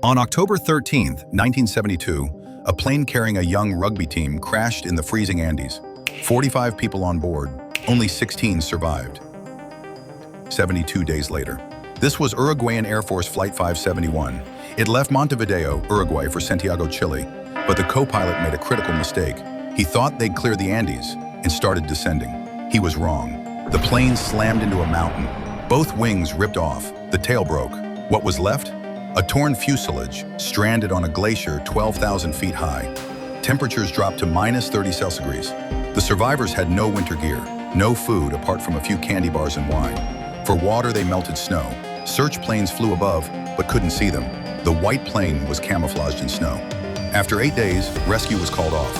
On October 13, 1972, a plane carrying a young rugby team crashed in the freezing Andes. 45 people on board, only 16 survived. 72 days later. This was Uruguayan Air Force Flight 571. It left Montevideo, Uruguay for Santiago, Chile, but the co-pilot made a critical mistake. He thought they'd clear the Andes and started descending. He was wrong. The plane slammed into a mountain. Both wings ripped off. The tail broke. What was left? A torn fuselage, stranded on a glacier 12,000 feet high. Temperatures dropped to -30°C. The survivors had no winter gear, no food apart from a few candy bars and wine. For water, they melted snow. Search planes flew above, but couldn't see them. The white plane was camouflaged in snow. After 8 days, rescue was called off.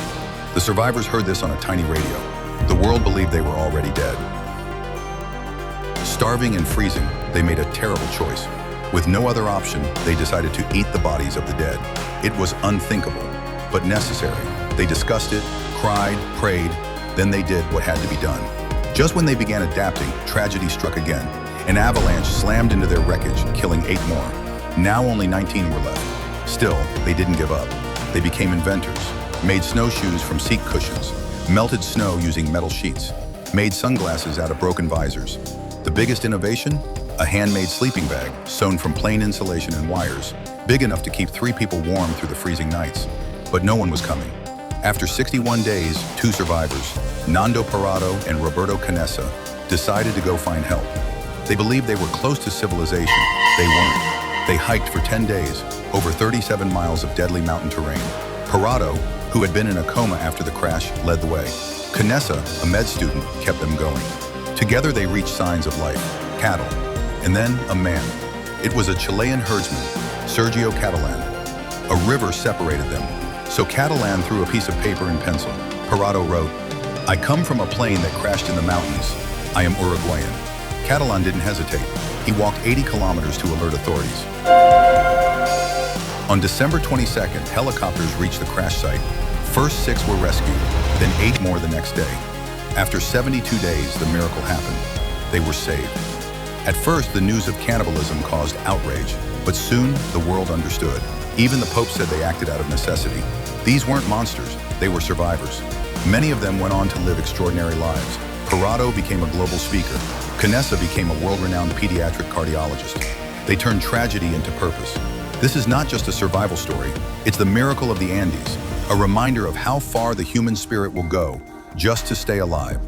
The survivors heard this on a tiny radio. The world believed they were already dead. Starving and freezing, they made a terrible choice. With no other option, they decided to eat the bodies of the dead. It was unthinkable, but necessary. They discussed it, cried, prayed, then they did what had to be done. Just when they began adapting, tragedy struck again. An avalanche slammed into their wreckage, killing 8 more. Now only 19 were left. Still, they didn't give up. They became inventors, made snowshoes from seat cushions, melted snow using metal sheets, made sunglasses out of broken visors. The biggest innovation? A handmade sleeping bag, sewn from plain insulation and wires, big enough to keep 3 people warm through the freezing nights. But no one was coming. After 61 days, 2 survivors, Nando Parrado and Roberto Canessa, decided to go find help. They believed they were close to civilization. They weren't. They hiked for 10 days, over 37 miles of deadly mountain terrain. Parrado, who had been in a coma after the crash, led the way. Canessa, a med student, kept them going. Together they reached signs of life, cattle, and then a man. It was a Chilean herdsman, Sergio Catalan. A river separated them, so Catalan threw a piece of paper and pencil. Parrado wrote, "I come from a plane that crashed in the mountains. I am Uruguayan." Catalan didn't hesitate. He walked 80 kilometers to alert authorities. On December 22nd, helicopters reached the crash site. First 6 were rescued, then 8 more the next day. After 72 days, the miracle happened. They were saved. At first, the news of cannibalism caused outrage, but soon the world understood. Even the Pope said they acted out of necessity. These weren't monsters, they were survivors. Many of them went on to live extraordinary lives. Parrado became a global speaker. Canessa became a world-renowned pediatric cardiologist. They turned tragedy into purpose. This is not just a survival story, it's the miracle of the Andes, a reminder of how far the human spirit will go just to stay alive.